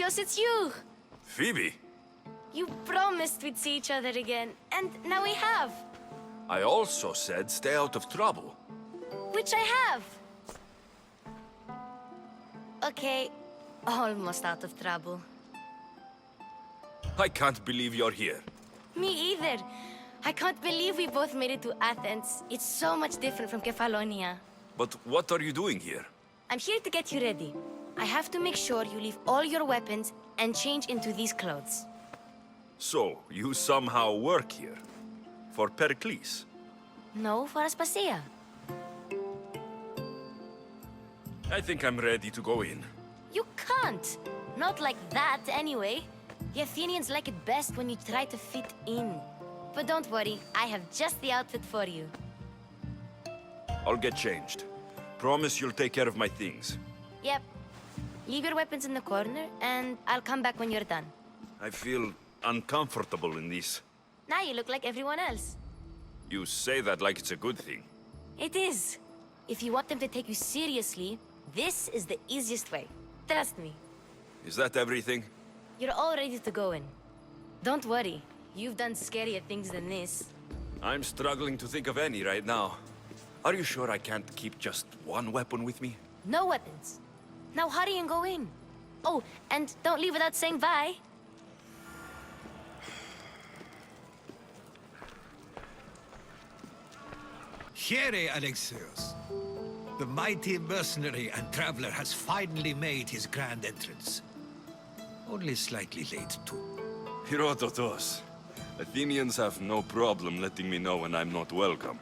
Pericles, it's you! Phoebe, You promised we'd see each other again, and now we have. I also said stay out of trouble. Which I have. Okay, almost out of trouble. I can't believe you're here. Me either. I can't believe we both made it to Athens. It's so much different from Kefalonia. But what are you doing here? I'm here to get you ready. I have to make sure you leave all your weapons and change into these clothes. So, you somehow work here? For Pericles? No, for Aspasia. I think I'm ready to go in. You can't. Not like that, anyway. The Athenians like it best when you try to fit in. But don't worry, I have just the outfit for you. I'll get changed. Promise you'll take care of my things. Yep. Leave your weapons in the corner, and I'll come back when you're done. I feel uncomfortable in this. Now you look like everyone else. You say that like it's a good thing. It is. If you want them to take you seriously, this is the easiest way. Trust me. Is that everything? You're all ready to go in. Don't worry. You've done scarier things than this. I'm struggling to think of any right now. Are you sure I can't keep just one weapon with me? No weapons. Now hurry and go in. Oh, and don't leave without saying bye. Here, Alexios. The mighty mercenary and traveler has finally made his grand entrance. Only slightly late, too. Herodotus. Athenians have no problem letting me know when I'm not welcome.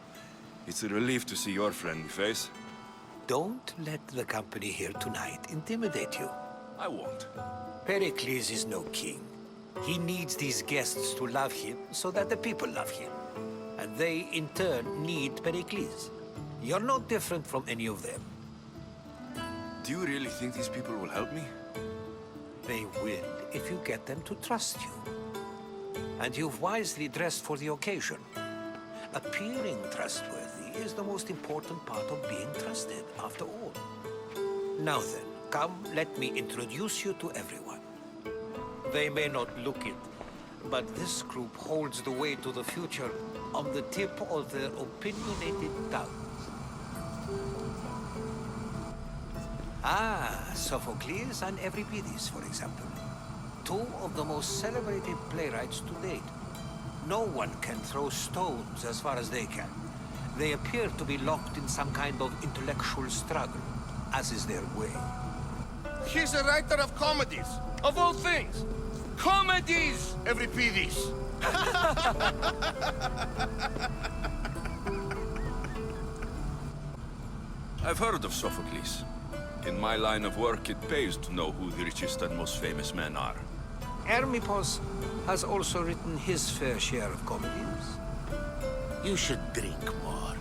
It's a relief to see your friendly face. Don't let the company here tonight intimidate you. I won't. Pericles is no king. He needs these guests to love him so that the people love him. And they, in turn, need Pericles. You're no different from any of them. Do you really think these people will help me? They will if you get them to trust you. And you've wisely dressed for the occasion. Appearing trustworthy is the most important part of being trusted, after all. Now then, come, let me introduce you to everyone. They may not look it, but this group holds the way to the future on the tip of their opinionated tongues. Ah, Sophocles and Euripides, for example. Two of the most celebrated playwrights to date. No one can throw stones as far as they can. They appear to be locked in some kind of intellectual struggle, as is their way. He's a writer of comedies, of all things. Comedies, Euripides. I've heard of Sophocles. In my line of work, it pays to know who the richest and most famous men are. Hermippos has also written his fair share of comedies. You should drink more.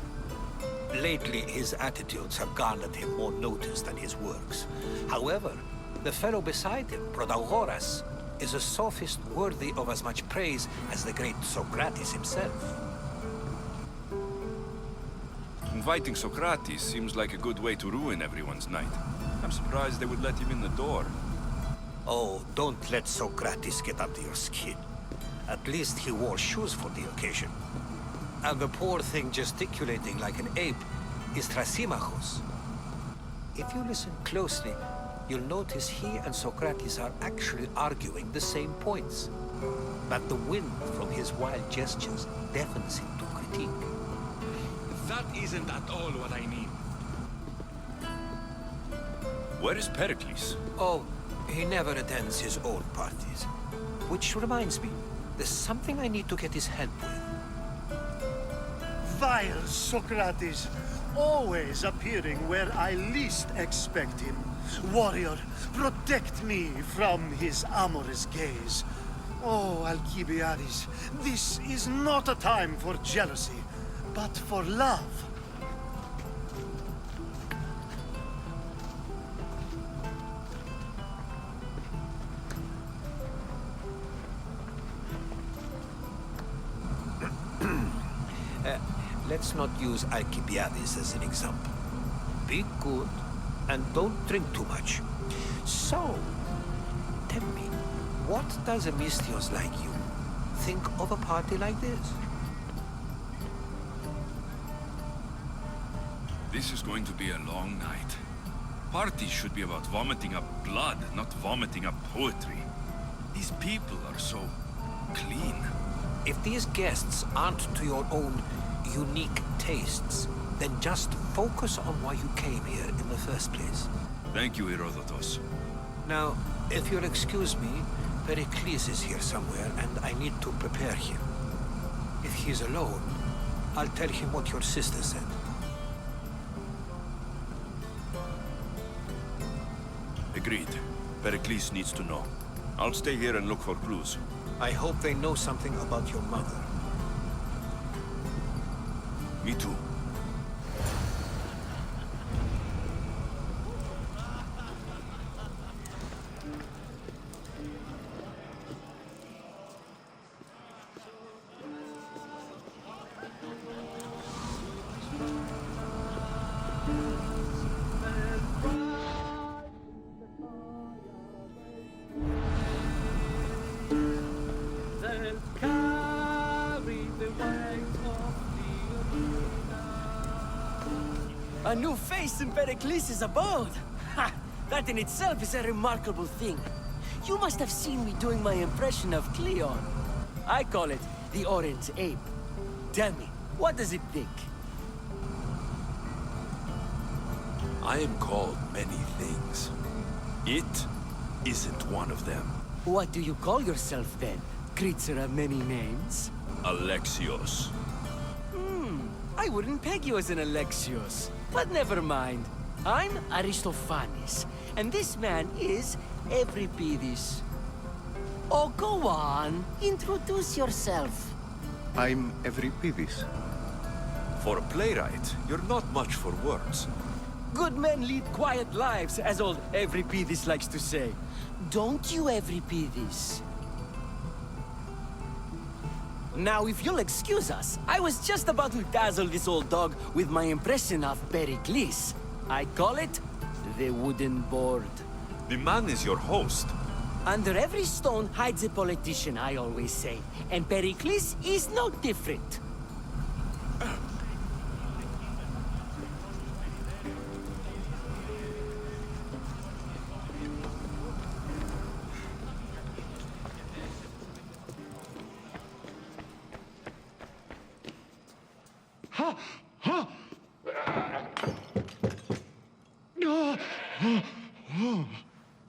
Lately, his attitudes have garnered him more notice than his works. However, the fellow beside him, Protagoras, is a sophist worthy of as much praise as the great Socrates himself. Inviting Socrates seems like a good way to ruin everyone's night. I'm surprised they would let him in the door. Oh, don't let Socrates get under your skin. At least he wore shoes for the occasion. And the poor thing gesticulating like an ape is Thrasymachos. If you listen closely, you'll notice he and Socrates are actually arguing the same points. But the wind from his wild gestures deafens him to critique. That isn't at all what I mean. Where is Pericles? Oh, he never attends his own parties. Which reminds me, there's something I need to get his help with. Vile Socrates, always appearing where I least expect him. Warrior, protect me from his amorous gaze. Oh, Alcibiades, this is not a time for jealousy, but for love. Let's not use Alcibiades as an example. Be good and don't drink too much. So, tell me, what does a Mystios like you think of a party like this? This is going to be a long night. Parties should be about vomiting up blood, not vomiting up poetry. These people are so clean. If these guests aren't to your own unique tastes, then just focus on why you came here in the first place. Thank you, Herodotus. Now, if you'll excuse me, Pericles is here somewhere, and I need to prepare him. If he's alone, I'll tell him what your sister said. Agreed. Pericles needs to know. I'll stay here and look for clues. I hope they know something about your mother. Me too. A new face in Pericles' abode! Ha! That in itself is a remarkable thing. You must have seen me doing my impression of Cleon. I call it the Orange Ape. Tell me, what does it think? I am called many things. It isn't one of them. What do you call yourself then? Creature of many names? Alexios. I wouldn't peg you as an Alexios. But never mind. I'm Aristophanes, and this man is Euripides. Oh, go on. Introduce yourself. I'm Euripides. For a playwright, you're not much for words. Good men lead quiet lives, as old Euripides likes to say. Don't you, Euripides? Now, if you'll excuse us, I was just about to dazzle this old dog with my impression of Pericles. I call it the wooden board. The man is your host. Under every stone hides a politician, I always say. And Pericles is no different.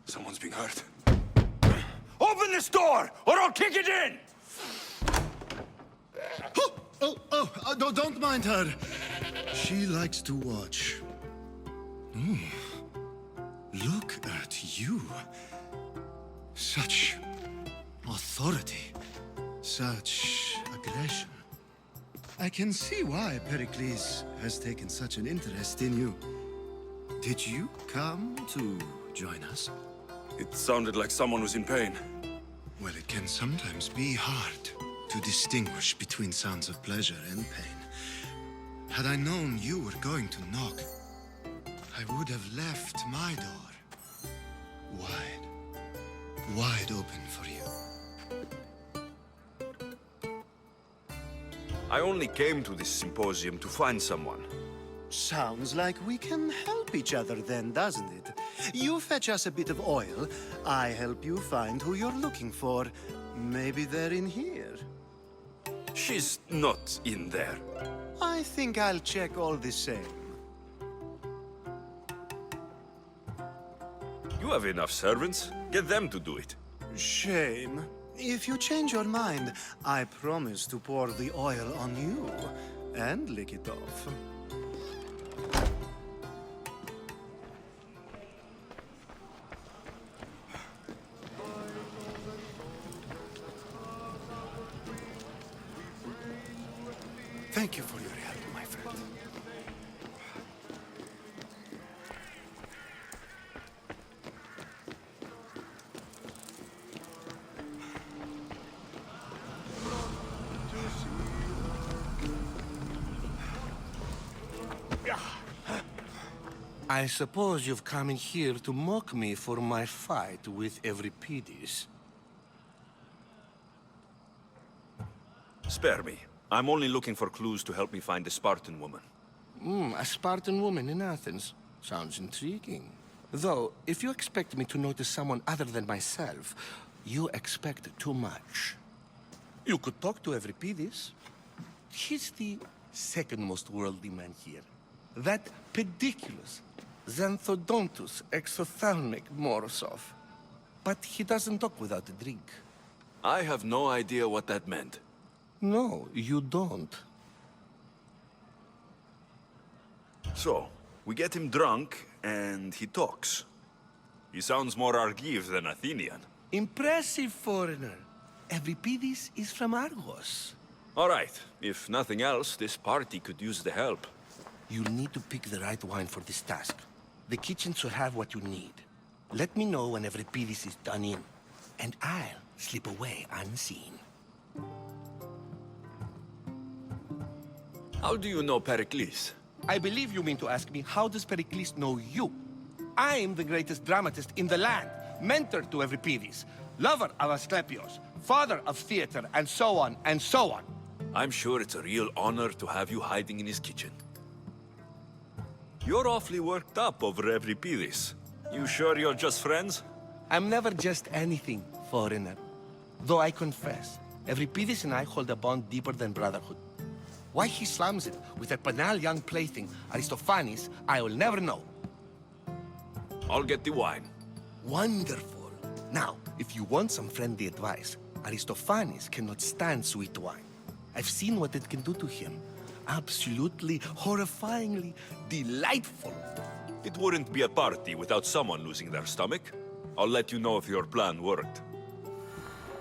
Someone's being hurt. Open this door, or I'll kick it in! Don't mind her. She likes to watch. Look at you. Such authority. Such aggression. I can see why Pericles has taken such an interest in you. Did you come to join us? It sounded like someone was in pain. Well, it can sometimes be hard to distinguish between sounds of pleasure and pain. Had I known you were going to knock, I would have left my door wide open for you. I only came to this symposium to find someone. Sounds like we can help each other then, doesn't it? You fetch us a bit of oil, I help you find who you're looking for. Maybe they're in here. She's not in there. I think I'll check all the same. You have enough servants. Get them to do it. Shame. If you change your mind, I promise to pour the oil on you and lick it off. Thank you for your help, my friend. I suppose you've come in here to mock me for my fight with Euripides. Spare me. I'm only looking for clues to help me find a Spartan woman. A Spartan woman in Athens. Sounds intriguing. Though, if you expect me to notice someone other than myself, you expect too much. You could talk to Euripides. He's the second most worldly man here. That pediculous, xanthodontus exophthalmic Morosov. But he doesn't talk without a drink. I have no idea what that meant. No, you don't. So, we get him drunk, and he talks. He sounds more Argive than Athenian. Impressive, foreigner. Euripides is from Argos. All right, if nothing else, this party could use the help. You'll need to pick the right wine for this task. The kitchen should have what you need. Let me know when Euripides is done in, and I'll slip away unseen. How do you know Pericles? I believe you mean to ask me, how does Pericles know you? I'm the greatest dramatist in the land, mentor to Euripides, lover of Asclepios, father of theater, and so on, and so on. I'm sure it's a real honor to have you hiding in his kitchen. You're awfully worked up over Euripides. You sure you're just friends? I'm never just anything, foreigner. Though I confess, Euripides and I hold a bond deeper than brotherhood. Why he slams it with a banal young plaything, Aristophanes, I will never know. I'll get the wine. Wonderful. Now, if you want some friendly advice, Aristophanes cannot stand sweet wine. I've seen what it can do to him. Absolutely, horrifyingly delightful. It wouldn't be a party without someone losing their stomach. I'll let you know if your plan worked.